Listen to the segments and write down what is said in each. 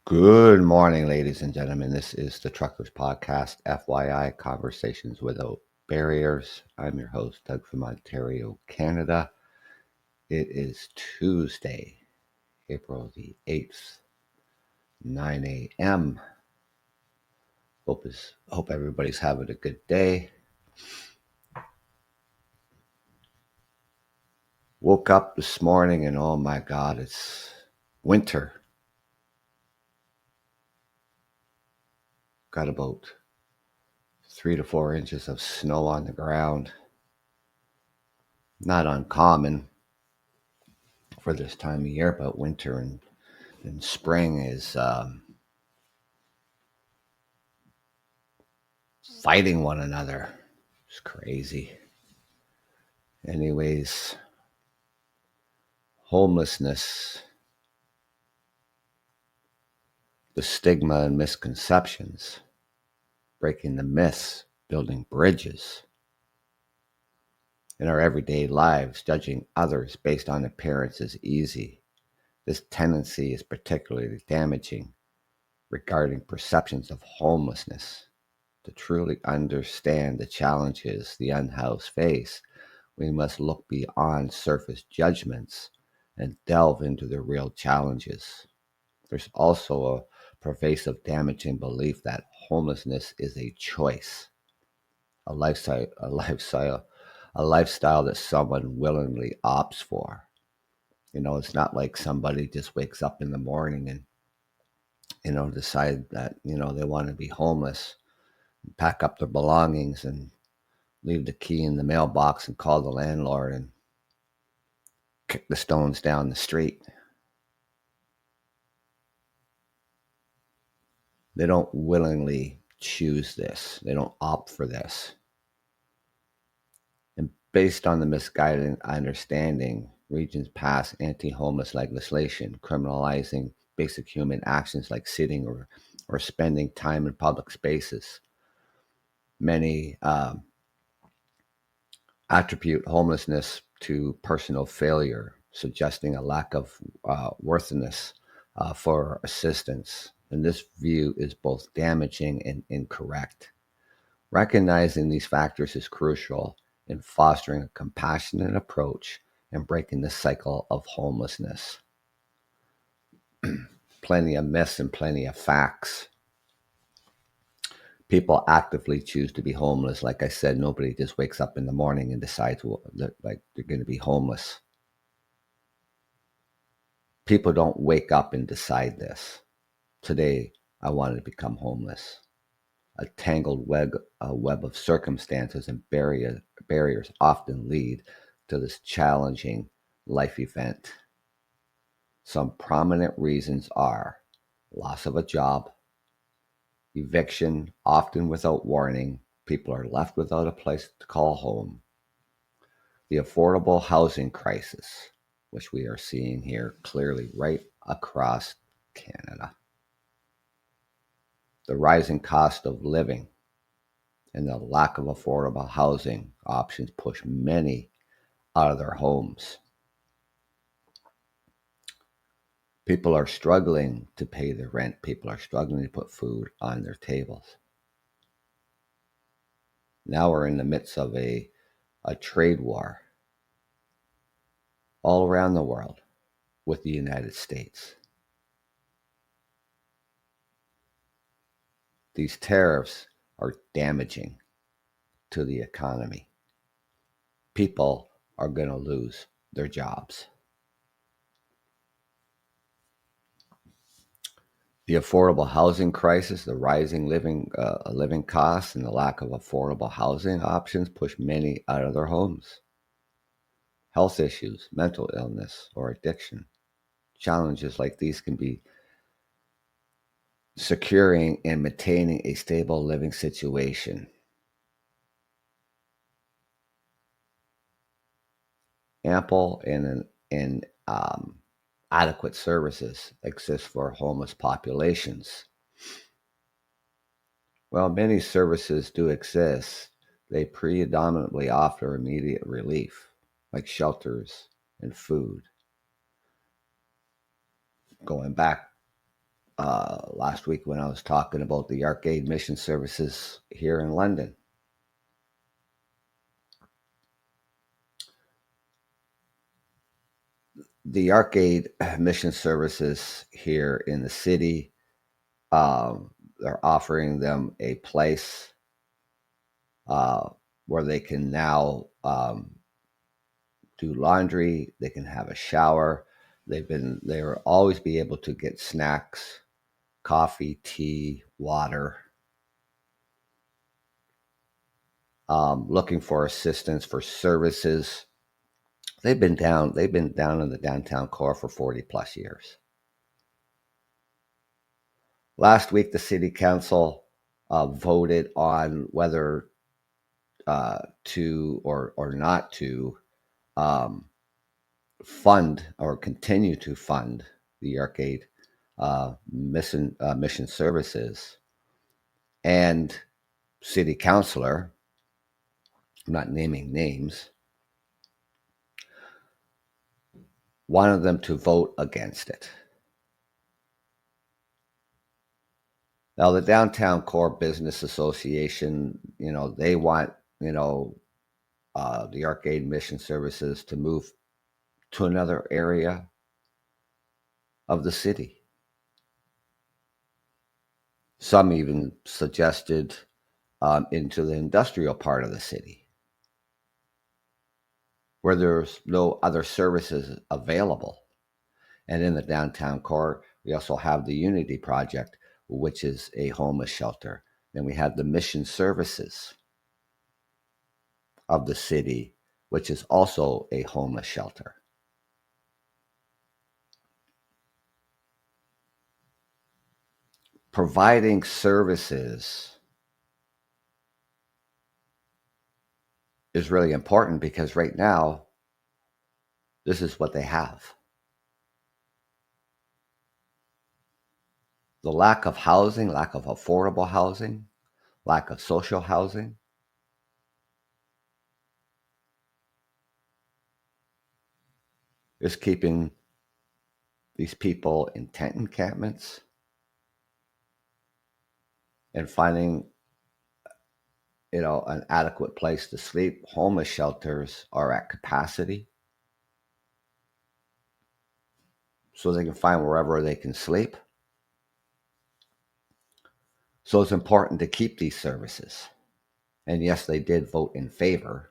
Good morning, ladies and gentlemen. This is the Truckers Podcast, FYI, Conversations Without Barriers. I'm your host, Doug from Ontario, Canada. It is Tuesday, April the 8th, 9 a.m. Hope everybody's having a good day. Woke up this morning and oh my God, it's winter. Got about 3 to 4 inches of snow on the ground. Not uncommon for this time of year, but winter and spring is fighting one another. It's crazy. Anyways, homelessness, the stigma and misconceptions, breaking the myths, building bridges in our everyday lives, judging others based on appearance is easy. This tendency is particularly damaging regarding perceptions of homelessness. To truly understand the challenges the unhoused face, we must look beyond surface judgments and delve into the real challenges. There's also a pervasive damaging belief that homelessness is a choice, a lifestyle that someone willingly opts for. It's not like somebody just wakes up in the morning and, decide that, they want to be homeless, pack up their belongings and leave the key in the mailbox and call the landlord and kick the stones down the street. They don't willingly choose this. They don't opt for this. And based on the misguided understanding, regions pass anti-homeless legislation criminalizing basic human actions like sitting or spending time in public spaces. Many attribute homelessness to personal failure, suggesting a lack of worthiness for assistance. And this view is both damaging and incorrect. Recognizing these factors is crucial in fostering a compassionate approach and breaking the cycle of homelessness. Plenty of myths and plenty of facts. People actively choose to be homeless. Like I said, nobody just wakes up in the morning and decides that like they're going to be homeless. People don't wake up and decide this. Today, I wanted to become homeless. A tangled web of circumstances and barriers often lead to this challenging life event. Some prominent reasons are loss of a job, eviction, often without warning. People are left without a place to call home. The affordable housing crisis, which we are seeing here clearly right across Canada. The rising cost of living and the lack of affordable housing options push many out of their homes. People are struggling to pay their rent. People are struggling to put food on their tables. Now we're in the midst of a trade war all around the world with the United States. These tariffs are damaging to the economy. People are going to lose their jobs. The affordable housing crisis, the rising living costs, and the lack of affordable housing options push many out of their homes. Health issues, mental illness, or addiction. Challenges like these can be securing and maintaining a stable living situation. Ample and adequate services exist for homeless populations. While many services do exist, they predominantly offer immediate relief, like shelters and food. Going back last week when I was talking about the Arcade Mission Services here in London. The Arcade Mission Services here in the city, they're offering them a place uh, where they can now do laundry, they can have a shower. They will always be able to get snacks, coffee, tea, water. Looking for assistance for services. They've been down in the downtown core for 40 plus years. Last week, the city council voted on whether to or not to um, fund or continue to fund the Arcade mission services. And city councilor, I'm not naming names, wanted them to vote against it. Now, the Downtown Core Business Association, they want, the Arcade Mission Services to move to another area of the city. Some even suggested into the industrial part of the city, where there's no other services available. And in the downtown core, we also have the Unity Project, which is a homeless shelter. Then we have the mission services of the city, which is also a homeless shelter. Providing services is really important because right now, this is what they have. The lack of housing, lack of affordable housing, lack of social housing is keeping these people in tent encampments and finding an adequate place to sleep. Homeless shelters are at capacity, so they can find wherever they can sleep. So it's important to keep these services. And yes, they did vote in favor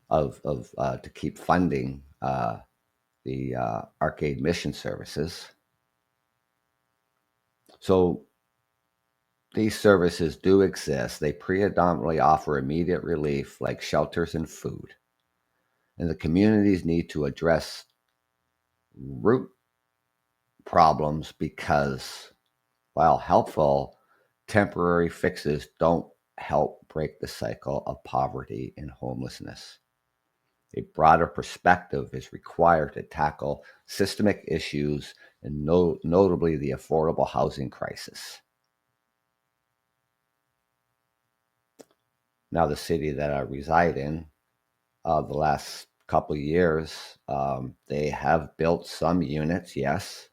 of to keep funding the Arcade Mission Services. So these services do exist. They predominantly offer immediate relief like shelters and food. And the communities need to address root problems because, while helpful, temporary fixes don't help break the cycle of poverty and homelessness. A broader perspective is required to tackle systemic issues and notably the affordable housing crisis. Now, the city that I reside in, the last couple of years, they have built some units, yes,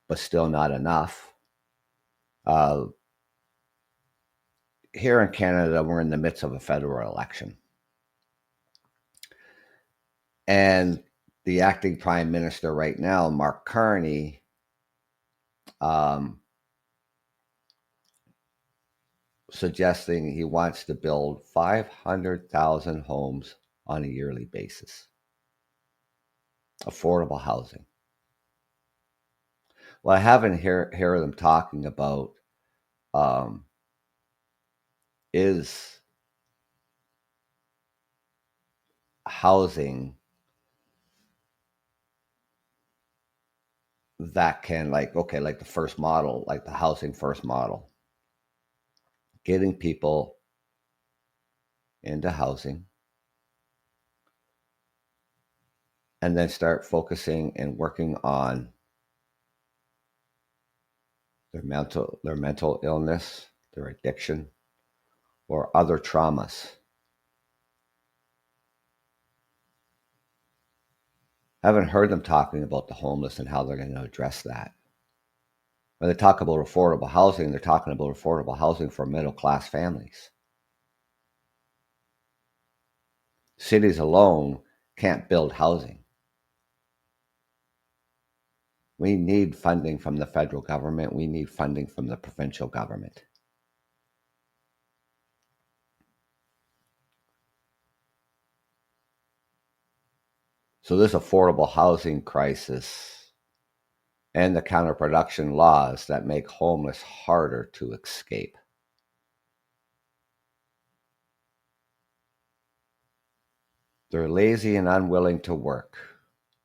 but still not enough. Here in Canada, we're in the midst of a federal election. And the acting prime minister right now, Mark Carney, suggesting he wants to build 500,000 homes on a yearly basis. Affordable housing. What I haven't heard them talking about is housing that can, like the first model, like the housing first model, getting people into housing and then start focusing and working on their mental illness, their addiction, or other traumas. I haven't heard them talking about the homeless and how they're going to address that. When they talk about affordable housing, they're talking about affordable housing for middle-class families. Cities alone can't build housing. We need funding from the federal government. We need funding from the provincial government. So this affordable housing crisis and the counterproduction laws that make homeless harder to escape. They're lazy and unwilling to work.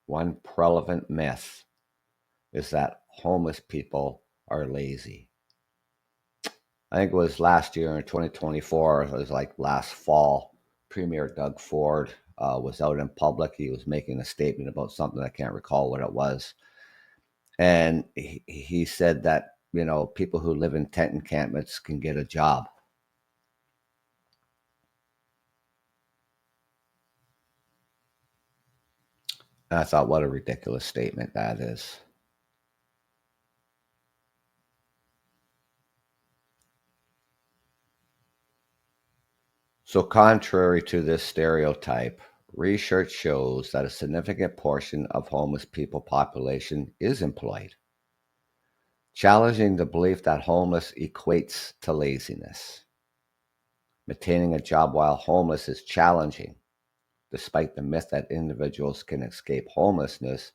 One prevalent myth is that homeless people are lazy. I think it was last year in 2024, it was like last fall, Premier Doug Ford was out in public. He was making a statement about something. I can't recall what it was. And he said that, people who live in tent encampments can get a job. And I thought, what a ridiculous statement that is. So, contrary to this stereotype, research shows that a significant portion of homeless people population is employed, challenging the belief that homeless equates to laziness. Maintaining a job while homeless is challenging, despite the myth that individuals can escape homelessness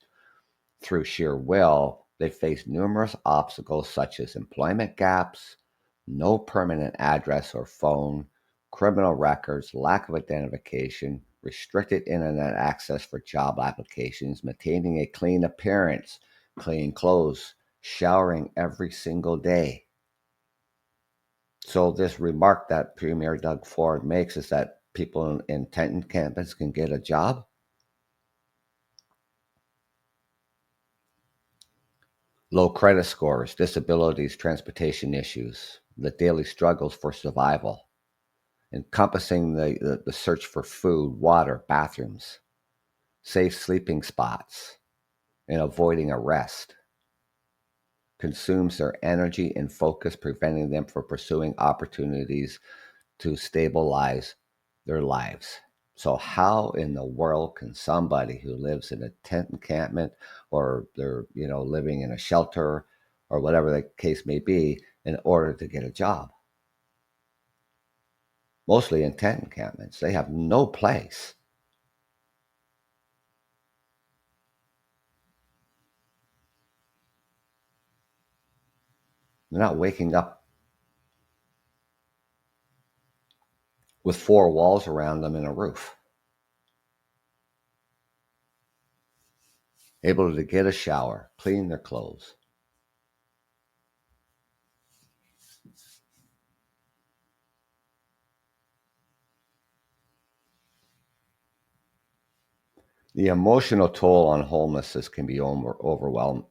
through sheer will. They face numerous obstacles such as employment gaps, no permanent address or phone, criminal records, lack of identification, restricted internet access for job applications, maintaining a clean appearance, clean clothes, showering every single day. So this remark that Premier Doug Ford makes is that people in tent encampments can get a job. Low credit scores, disabilities, transportation issues, the daily struggles for survival, encompassing the search for food, water, bathrooms, safe sleeping spots, and avoiding arrest, consumes their energy and focus, preventing them from pursuing opportunities to stabilize their lives. So how in the world can somebody who lives in a tent encampment, or they're, living in a shelter, or whatever the case may be, in order to get a job? Mostly in tent encampments. They have no place. They're not waking up with four walls around them and a roof, able to get a shower, clean their clothes. The emotional toll on homelessness can be overwhelming,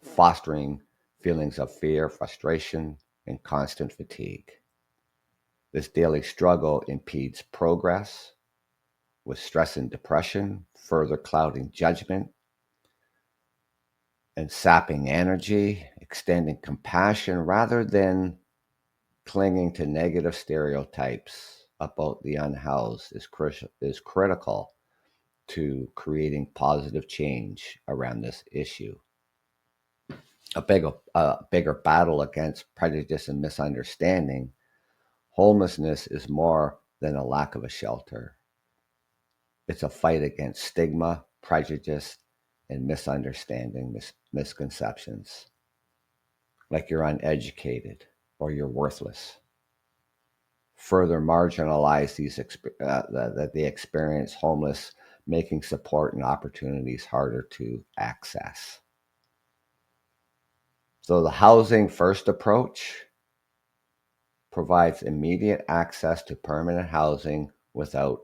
fostering feelings of fear, frustration, and constant fatigue. This daily struggle impedes progress, with stress and depression further clouding judgment and sapping energy, extending compassion rather than clinging to negative stereotypes about the unhoused is critical to creating positive change around this issue. A bigger battle against prejudice and misunderstanding. Homelessness is more than a lack of a shelter. It's a fight against stigma, prejudice, and misunderstanding, misconceptions, like you're uneducated or you're worthless. Further marginalize that they experience homeless, making support and opportunities harder to access. So the housing first approach provides immediate access to permanent housing without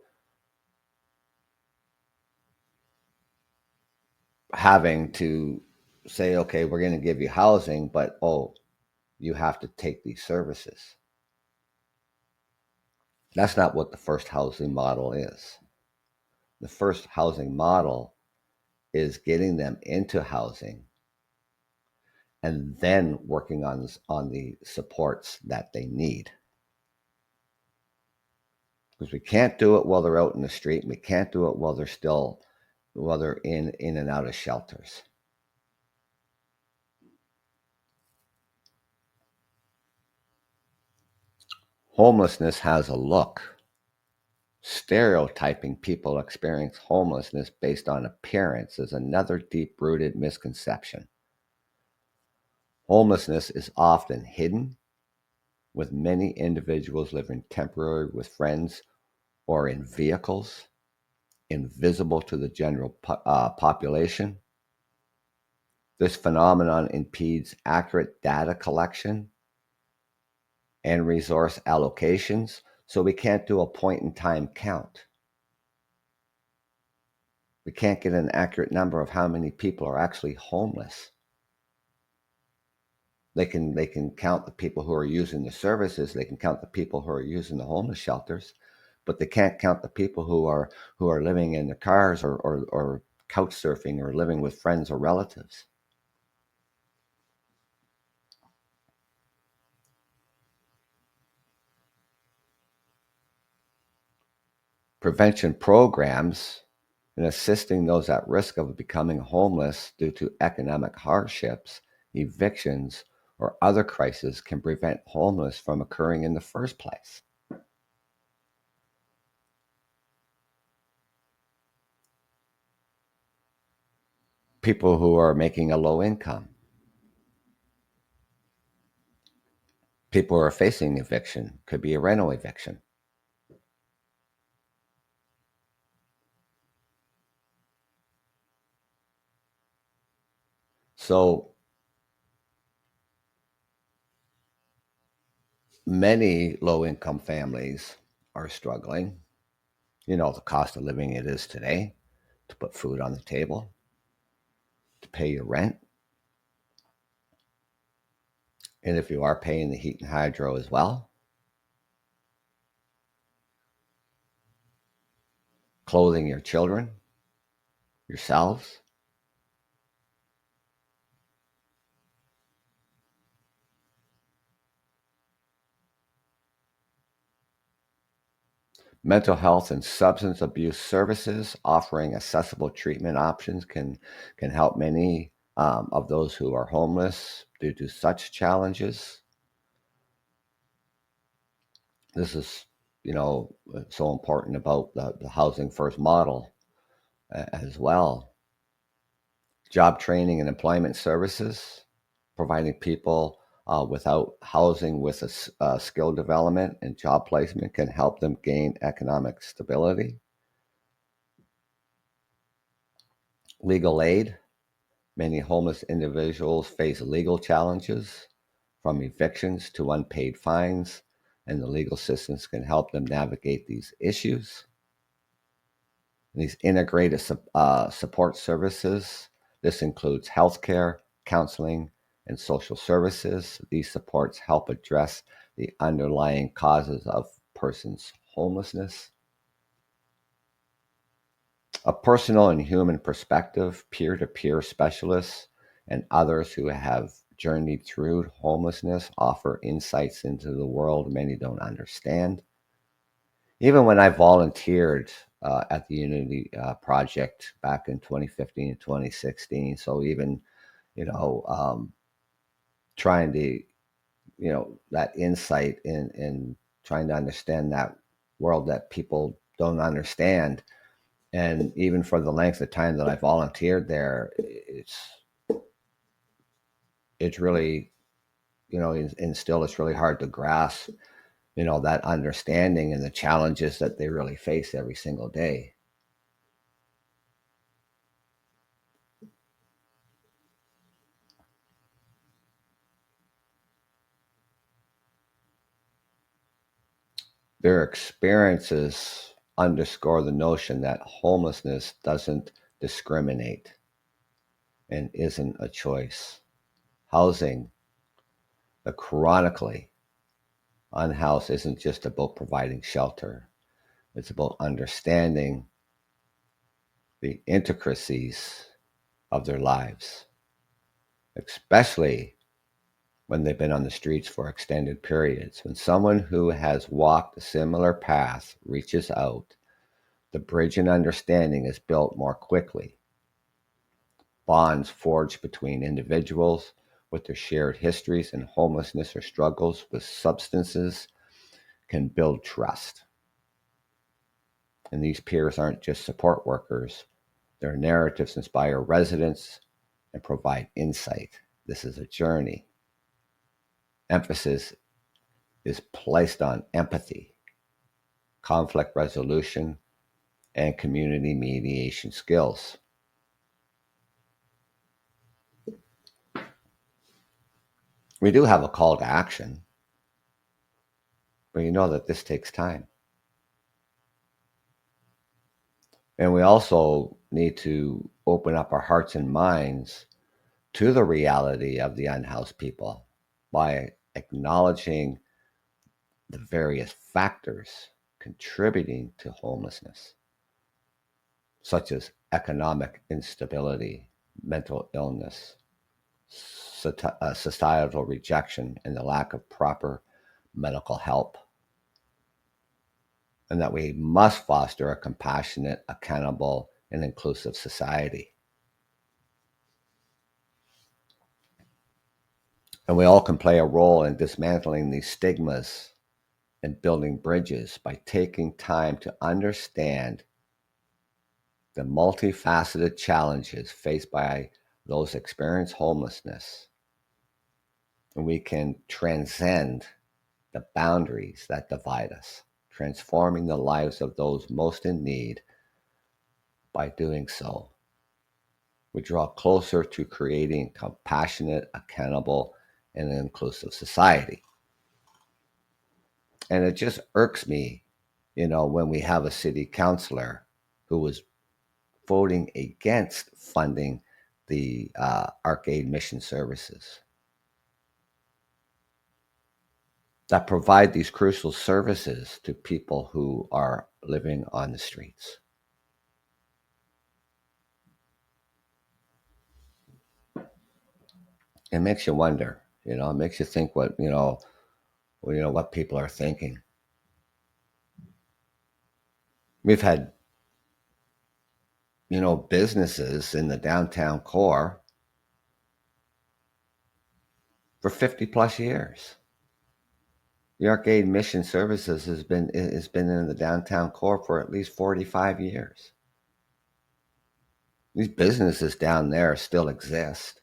having to say, okay, we're going to give you housing, but you have to take these services. That's not what the first housing model is. The first housing model is getting them into housing and then working on the supports that they need. Because we can't do it while they're out in the street, and we can't do it while they're in and out of shelters. Homelessness has a look. Stereotyping people experience homelessness based on appearance is another deep-rooted misconception. Homelessness is often hidden, with many individuals living temporarily with friends or in vehicles, invisible to the general population. This phenomenon impedes accurate data collection and resource allocations, so we can't do a point-in-time count. We can't get an accurate number of how many people are actually homeless. They can count the people who are using the services. They can count the people who are using the homeless shelters, but they can't count the people who are living in their cars or couch surfing or living with friends or relatives. Prevention programs in assisting those at risk of becoming homeless due to economic hardships, evictions, or other crises can prevent homelessness from occurring in the first place. People who are making a low income, people who are facing eviction, could be a rental eviction. So many low income families are struggling. You know, the cost of living it is today, to put food on the table, to pay your rent. And if you are paying the heat and hydro as well, clothing your children, yourselves. Mental health and substance abuse services offering accessible treatment options can help many of those who are homeless due to such challenges. This is, so important about the housing first model as well. Job training and employment services, providing people without housing with skill development and job placement can help them gain economic stability. Legal aid. Many homeless individuals face legal challenges, from evictions to unpaid fines, and the legal systems can help them navigate these issues. And these integrated support services, this includes healthcare, counseling, and social services. These supports help address the underlying causes of persons' homelessness. A personal and human perspective, peer-to-peer specialists, and others who have journeyed through homelessness offer insights into the world many don't understand. Even when I volunteered at the Unity Project back in 2015 and 2016, so even, you know, um, trying to, that insight in trying to understand that world that people don't understand. And even for the length of time that I volunteered there, it's really, and still it's really hard to grasp, that understanding and the challenges that they really face every single day. Their experiences underscore the notion that homelessness doesn't discriminate and isn't a choice. Housing, the chronically unhoused, isn't just about providing shelter. It's about understanding the intricacies of their lives, especially when they've been on the streets for extended periods. When someone who has walked a similar path reaches out, the bridge in understanding is built more quickly. Bonds forged between individuals with their shared histories and homelessness or struggles with substances can build trust. And these peers aren't just support workers. Their narratives inspire residents and provide insight. This is a journey. Emphasis is placed on empathy, conflict resolution, and community mediation skills. We do have a call to action, but you know that this takes time. And we also need to open up our hearts and minds to the reality of the unhoused people by acknowledging the various factors contributing to homelessness, such as economic instability, mental illness, societal rejection, and the lack of proper medical help. And that we must foster a compassionate, accountable, and inclusive society. And we all can play a role in dismantling these stigmas and building bridges by taking time to understand the multifaceted challenges faced by those experiencing homelessness. And we can transcend the boundaries that divide us, transforming the lives of those most in need. By doing so, we draw closer to creating a compassionate, accountable, and inclusive society. And it just irks me, when we have a city councilor who was voting against funding the Arcade Mission Services that provide these crucial services to people who are living on the streets. It makes you wonder, it makes you think what people are thinking. We've had, businesses in the downtown core for 50 plus years. The Arcade Mission Services has been in the downtown core for at least 45 years. These businesses down there still exist.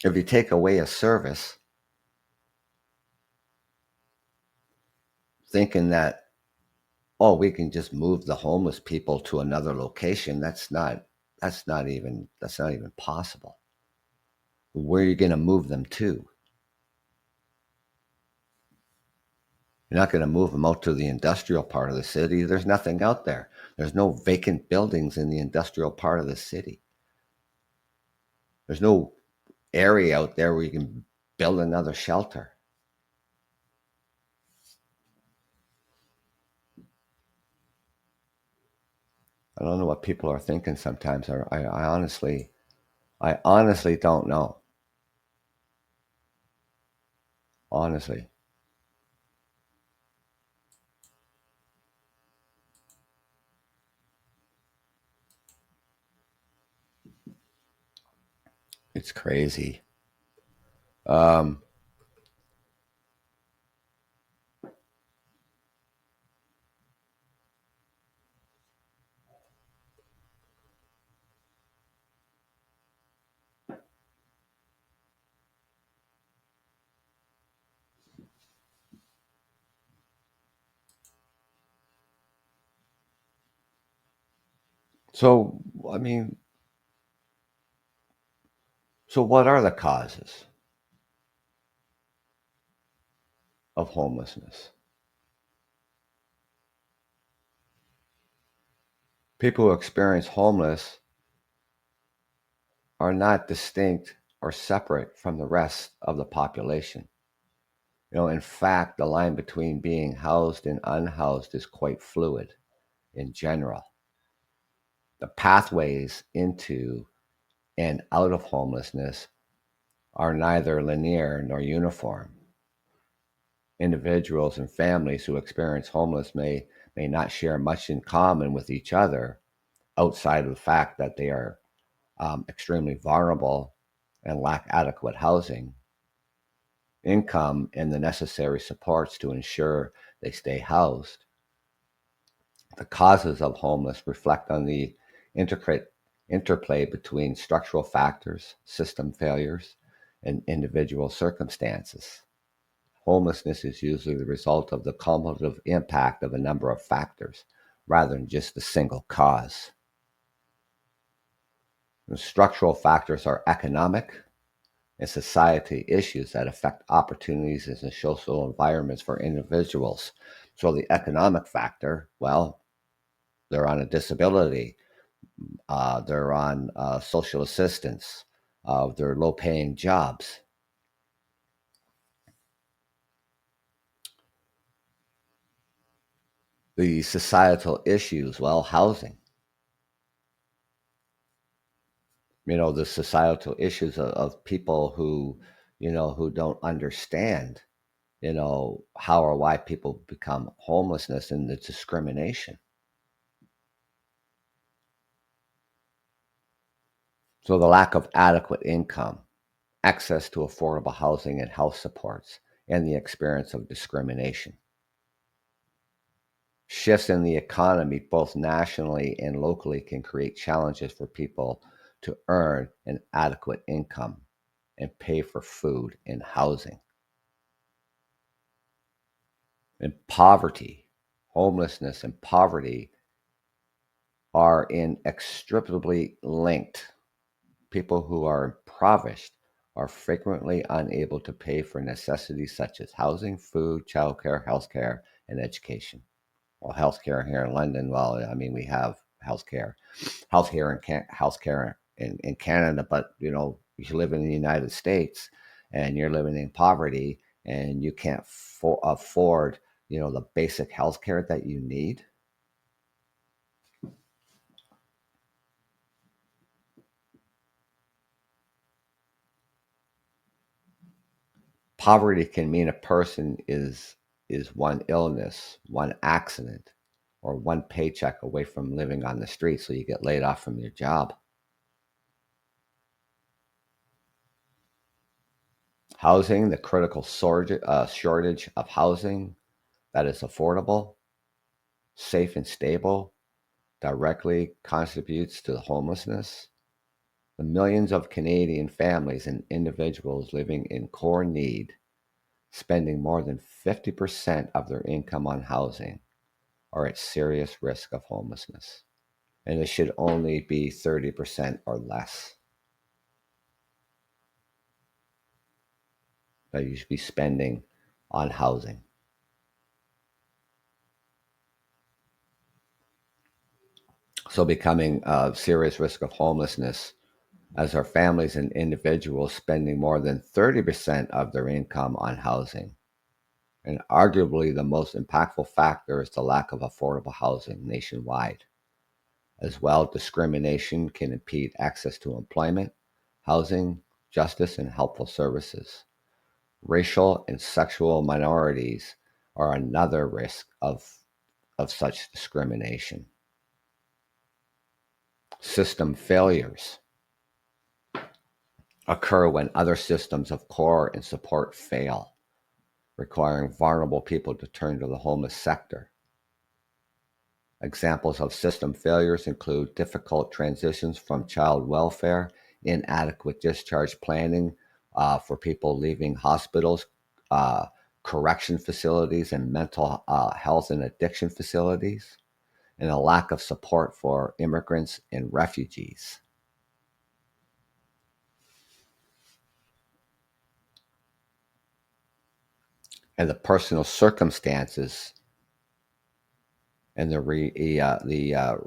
If you take away a service, thinking that, we can just move the homeless people to another location, that's not even possible. Where are you going to move them to? You're not going to move them out to the industrial part of the city. There's nothing out there. There's no vacant buildings in the industrial part of the city. There's no area out there where you can build another shelter. I don't know what people are thinking sometimes. I honestly don't know. Honestly. It's crazy. Um, so, I mean, so what are the causes of homelessness? People who experience homeless are not distinct or separate from the rest of the population. In fact, the line between being housed and unhoused is quite fluid in general. The pathways into and out of homelessness are neither linear nor uniform. Individuals and families who experience homelessness may not share much in common with each other outside of the fact that they are extremely vulnerable and lack adequate housing, income, and the necessary supports to ensure they stay housed. The causes of homelessness reflect on the intricate interplay between structural factors, system failures, and individual circumstances. Homelessness is usually the result of the cumulative impact of a number of factors rather than just a single cause. The structural factors are economic and society issues that affect opportunities and social environments for individuals. So the economic factor, well, they're on a disability, they're on social assistance, they're low paying jobs. The societal issues, well, housing. The societal issues of people who, who don't understand, how or why people become homelessness and the discrimination. So the lack of adequate income, access to affordable housing and health supports, and the experience of discrimination. Shifts in the economy, both nationally and locally, can create challenges for people to earn an adequate income and pay for food and housing. And poverty, homelessness and poverty are inextricably linked. People who are impoverished are frequently unable to pay for necessities such as housing, food, childcare, healthcare, and education. Well, healthcare here in London, well, I mean, we have healthcare in Canada, but if you live in the United States and you're living in poverty and you can't afford, the basic healthcare that you need. Poverty can mean a person is one illness, one accident, or one paycheck away from living on the street, so you get laid off from your job. Housing, the critical shortage of housing that is affordable, safe, and stable directly contributes to the homelessness. The millions of Canadian families and individuals living in core need, spending more than 50% of their income on housing, are at serious risk of homelessness. And it should only be 30% or less that you should be spending on housing. So becoming a serious risk of homelessness as our families and individuals spending more than 30% of their income on housing. And arguably the most impactful factor is the lack of affordable housing nationwide. As well, discrimination can impede access to employment, housing, justice, and helpful services. Racial and sexual minorities are another risk of such discrimination. System failures occur when other systems of core and support fail, requiring vulnerable people to turn to the homeless sector. Examples of system failures include difficult transitions from child welfare, inadequate discharge planning for people leaving hospitals, uh, correction facilities, and mental health and addiction facilities, and a lack of support for immigrants and refugees. And the personal circumstances and the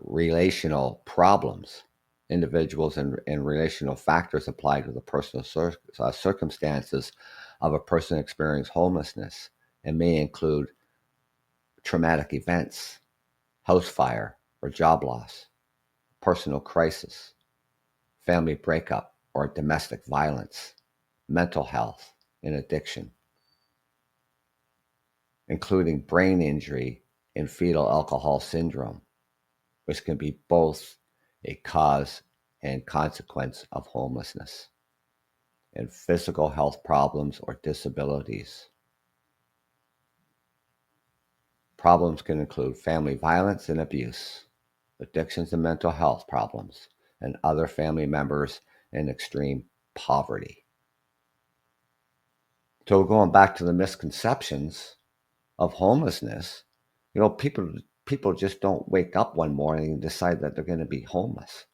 relational problems, individuals and relational factors apply to the personal circumstances of a person experiencing homelessness and may include traumatic events, house fire or job loss, personal crisis, family breakup or domestic violence, mental health, and addiction, including brain injury and fetal alcohol syndrome, which can be both a cause and consequence of homelessness, and physical health problems or disabilities. Problems can include family violence and abuse, addictions and mental health problems, and other family members in extreme poverty. So going back to the misconceptions of homelessness, people just don't wake up one morning and decide that they're going to be homeless.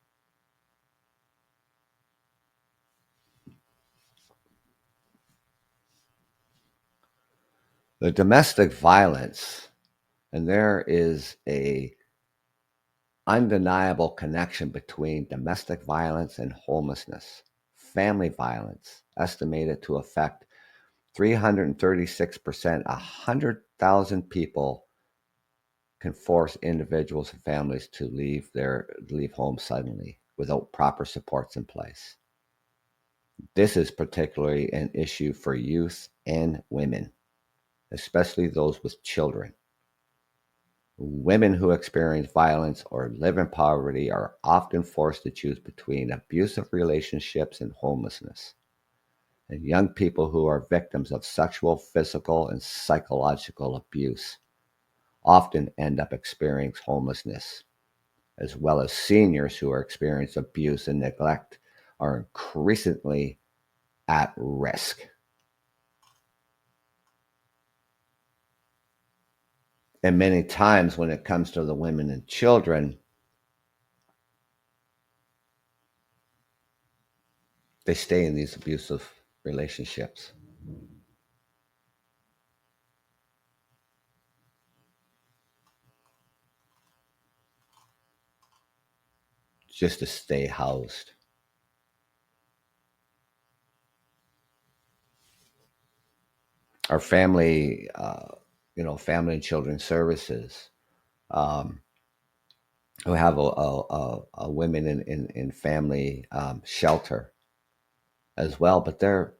The domestic violence, and there is a undeniable connection between domestic violence and homelessness. Family violence, estimated to affect 336%, 100,000 people can force individuals and families to leave home suddenly without proper supports in place. This is particularly an issue for youth and women, especially those with children. Women who experience violence or live in poverty are often forced to choose between abusive relationships and homelessness. And young people who are victims of sexual, physical, and psychological abuse often end up experiencing homelessness, as well as seniors who are experiencing abuse and neglect are increasingly at risk. And many times when it comes to the women and children, they stay in these abusive relationships just to stay housed. Our family, family and children's services, um, who have a women in family shelter as well, but they're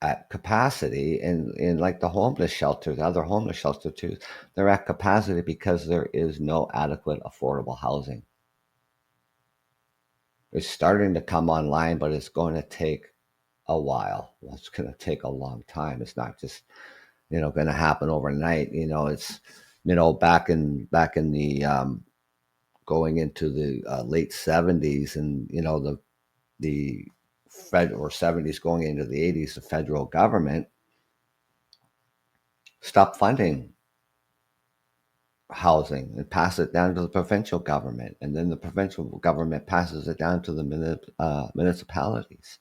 at capacity, and in like the homeless shelter, the other homeless shelter too, they're at capacity because there is no adequate affordable housing. It's starting to come online, but it's going to take a while. Well, it's going to take a long time. It's not just going to happen overnight. It's back in the going into the late 70s, and the Fed, or 70s going into the 80s, the federal government stopped funding housing and pass it down to the provincial government, and then the provincial government passes it down to the municipalities.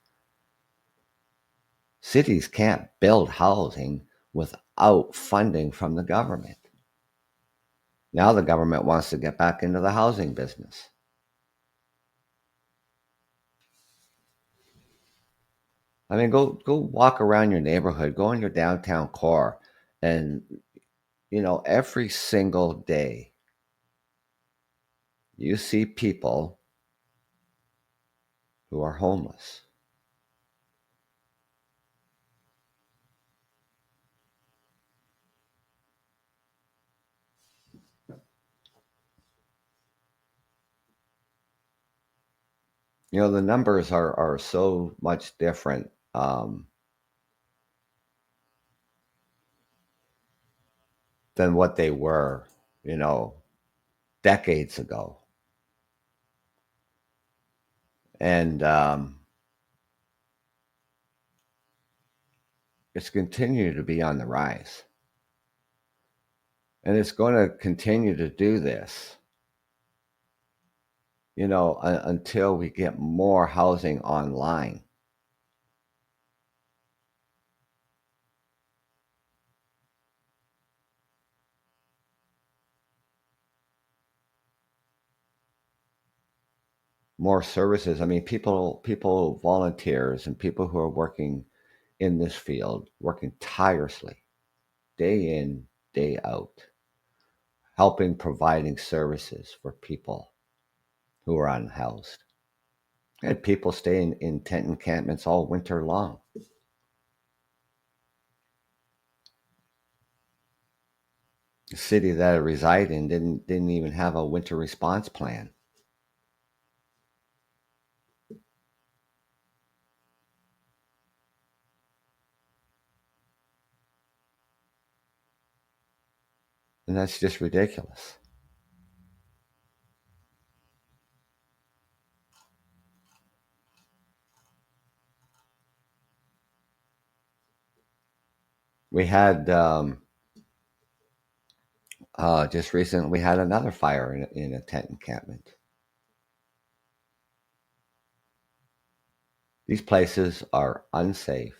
Cities can't build housing without funding from the government. Now the government wants to get back into the housing business. I mean, go walk around your neighborhood, go in your downtown core, and every single day you see people who are homeless. The numbers are so much different than what they were, you know, decades ago. And it's continued to be on the rise. And it's going to continue to do this, until we get more housing online. More services. I mean, people volunteers and people who are working in this field, working tirelessly, day in, day out, helping providing services for people who are unhoused. And people stay in tent encampments all winter long. The city that I reside in didn't even have a winter response plan. And that's just ridiculous. We had just recently we had another fire in a tent encampment. These places are unsafe,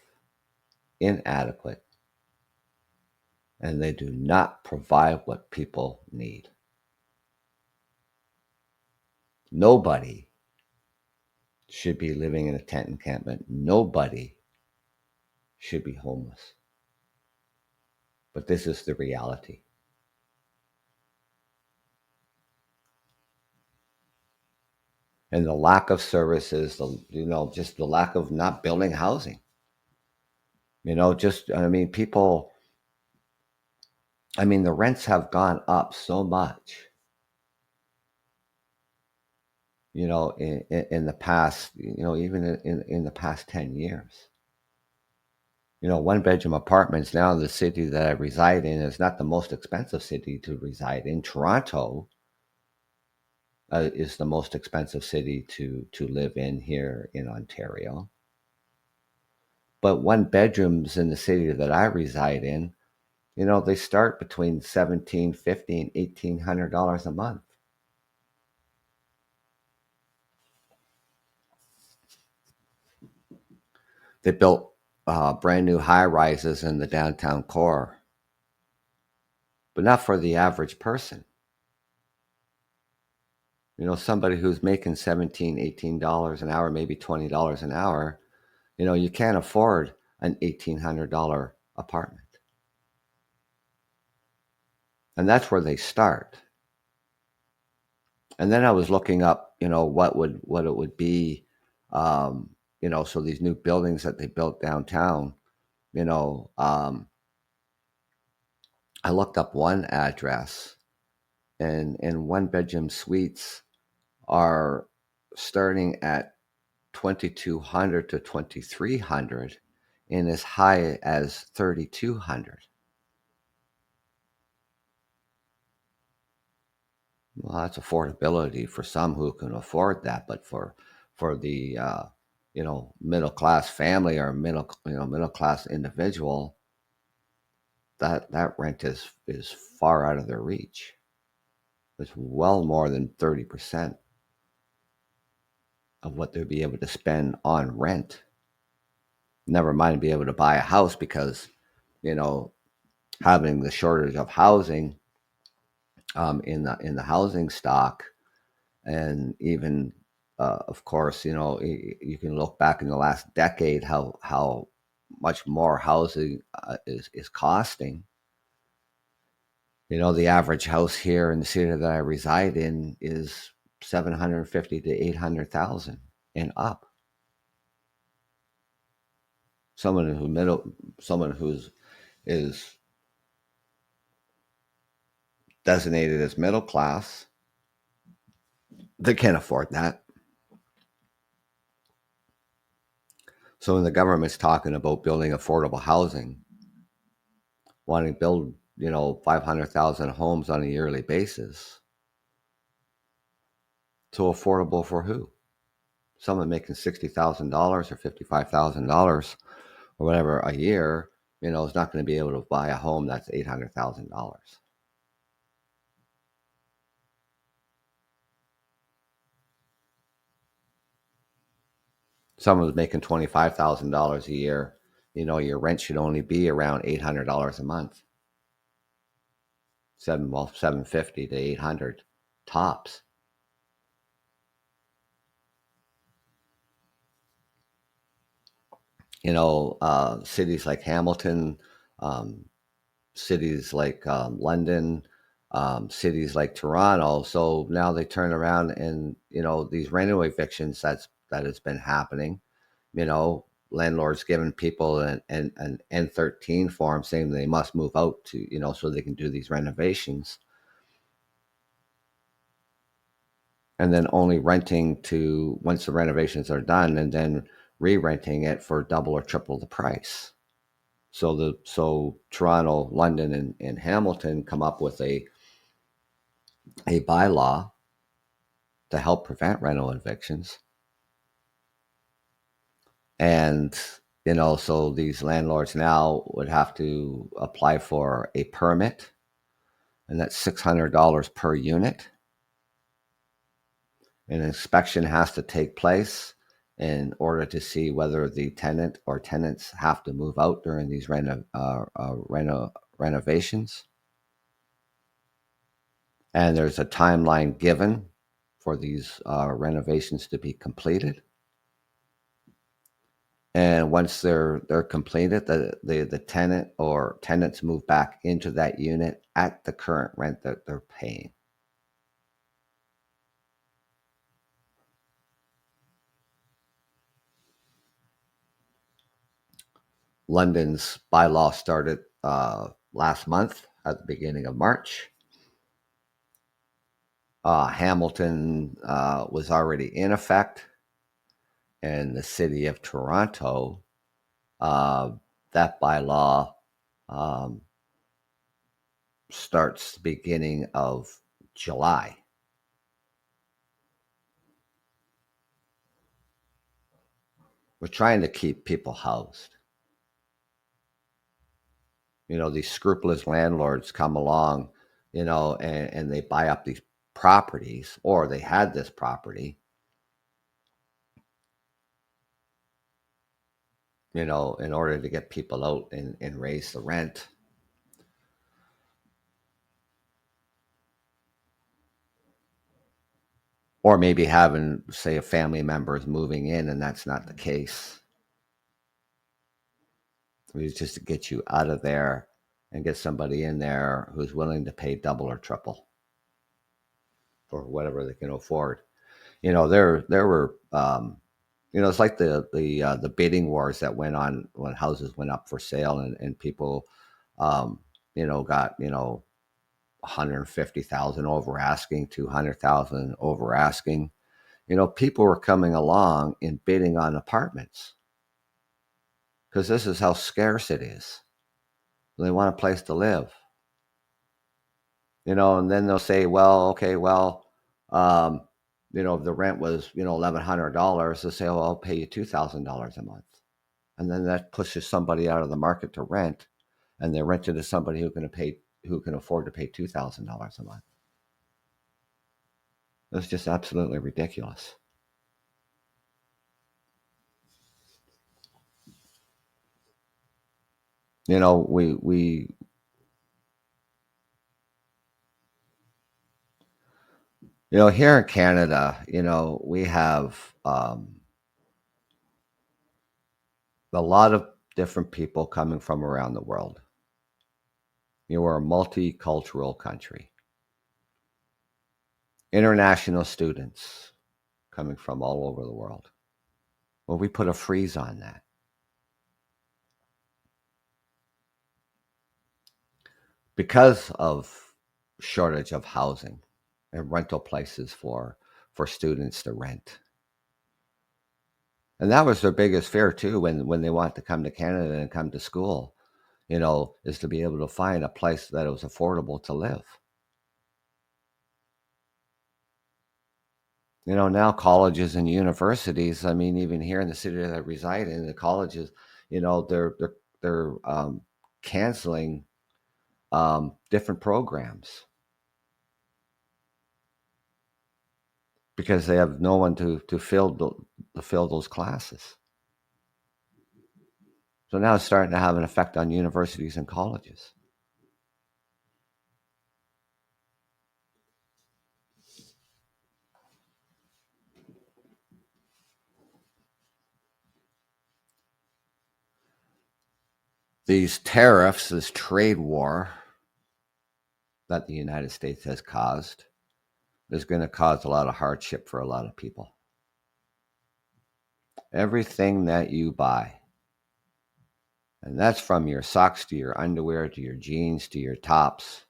inadequate, and they do not provide what people need. Nobody should be living in a tent encampment. Nobody should be homeless. But this is the reality. And the lack of services, just the lack of not building housing. People, the rents have gone up so much, in the past, even in the past 10 years. One bedroom apartments now in the city that I reside in is not the most expensive city to reside in. Toronto is the most expensive city to live in here in Ontario. But one bedrooms in the city that I reside in, they start between $1,750 and $1,800 a month. They built brand new high rises in the downtown core, but not for the average person. Somebody who's making $17, $18 an hour, maybe $20 an hour, you can't afford an $1,800 apartment. And that's where they start. And then I was looking up, what it would be, so these new buildings that they built downtown, I looked up one address, and one bedroom suites are starting at 2,200 to 2,300 and as high as 3,200. Well, that's affordability for some who can afford that, but for the middle class family or middle class individual, that rent is far out of their reach. It's well more than 30% of what they'd be able to spend on rent. Never mind be able to buy a house because you know having the shortage of housing in the housing stock, and even of course you can look back in the last decade how much more housing is costing. The average house here in the city that I reside in is 750 to 800,000 and up. Someone who's is designated as middle class, they can't afford that. So when the government's talking about building affordable housing, wanting to build 500,000 homes on a yearly basis, so affordable for who? Someone making $60,000 or $55,000 or whatever a year, is not going to be able to buy a home that's $800,000. Someone's making $25,000 a year, your rent should only be around $800 a month. 750 to 800 tops. cities like Hamilton, um, cities like London, cities like Toronto. So now they turn around and these rental evictions that has been happening. Landlords giving people an N13 form saying they must move out to so they can do these renovations, and then only renting to once the renovations are done, and then re-renting it for double or triple the price. So Toronto, London, and Hamilton come up with a bylaw to help prevent rental evictions. And, so these landlords now would have to apply for a permit, and that's $600 per unit. An inspection has to take place in order to see whether the tenant or tenants have to move out during these renovations. And there's a timeline given for these renovations to be completed. And once they're completed, the tenant or tenants move back into that unit at the current rent that they're paying. London's bylaw started last month at the beginning of March. Hamilton was already in effect, and the city of Toronto, that bylaw um, starts the beginning of July. We're trying to keep people housed. These scrupulous landlords come along, and they buy up these properties, or they had this property, in order to get people out and raise the rent. Or maybe having, say, a family member is moving in and that's not the case. It's just to get you out of there and get somebody in there who's willing to pay double or triple for whatever they can afford. There were it's like the bidding wars that went on when houses went up for sale, and people got 150,000 over asking, 200,000 over asking. People were coming along and bidding on apartments because this is how scarce it is. They want a place to live. And then they'll say, well, okay, well, um, if the rent was, $1,100, they'll say, oh, I'll pay you $2,000 a month. And then that pushes somebody out of the market to rent, and they rent it to somebody who can afford to pay $2,000 a month. It's just absolutely ridiculous. We here in Canada, we have a lot of different people coming from around the world. We're a multicultural country. International students coming from all over the world. Well, we put a freeze on that. Because of shortage of housing and rental places for students to rent. And that was their biggest fear too when they want to come to Canada and come to school, is to be able to find a place that was affordable to live. Now colleges and universities, I mean, even here in the city that I reside in, the colleges, they're canceling different programs because they have no one to fill those classes. So now it's starting to have an effect on universities and colleges. these tariffs, this trade war that the United States has caused, is going to cause a lot of hardship for a lot of people. Everything that you buy, and that's from your socks to your underwear to your jeans to your tops,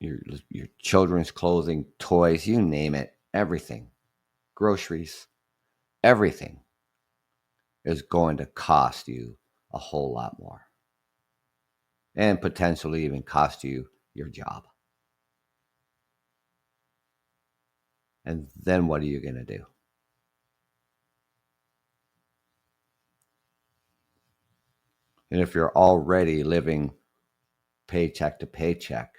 your children's clothing, toys, you name it, everything, groceries, everything is going to cost you a whole lot more, and potentially even cost you your job. And then what are you going to do? And if you're already living paycheck to paycheck,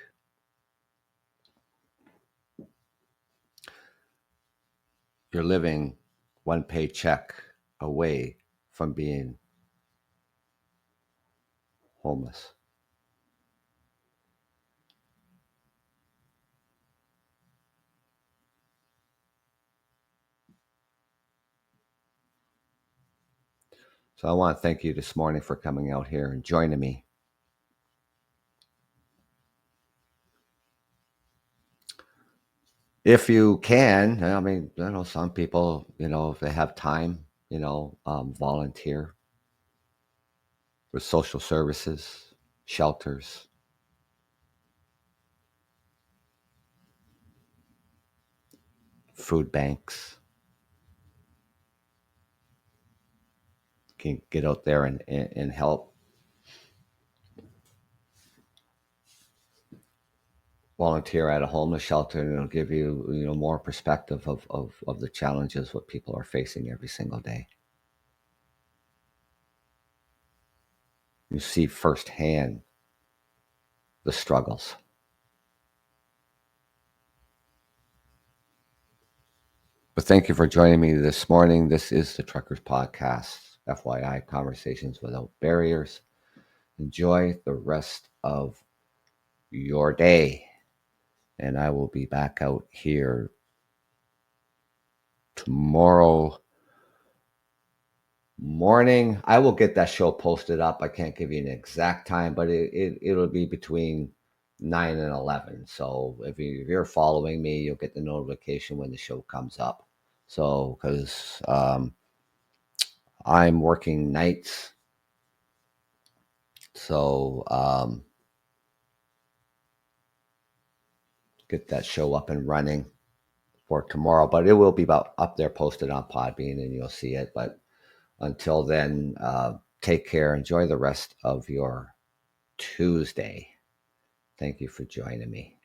you're living one paycheck away from being homeless. So I want to thank you this morning for coming out here and joining me. If you can, I mean, some people, if they have time, volunteer with social services, shelters, food banks. Can get out there and help. Volunteer at a homeless shelter, and it'll give you, more perspective of the challenges what people are facing every single day. You see firsthand the struggles. But thank you for joining me this morning. This is the Truckers Podcast, FYI, Conversations Without Barriers. Enjoy the rest of your day. And I will be back out here tomorrow morning. I will get that show posted up. I can't give you an exact time, but it'll be between 9 and 11. So if you're following me, you'll get the notification when the show comes up. So because I'm working nights, so get that show up and running for tomorrow. But it will be about up there posted on Podbean, and you'll see it. But until then, take care. Enjoy the rest of your Tuesday. Thank you for joining me.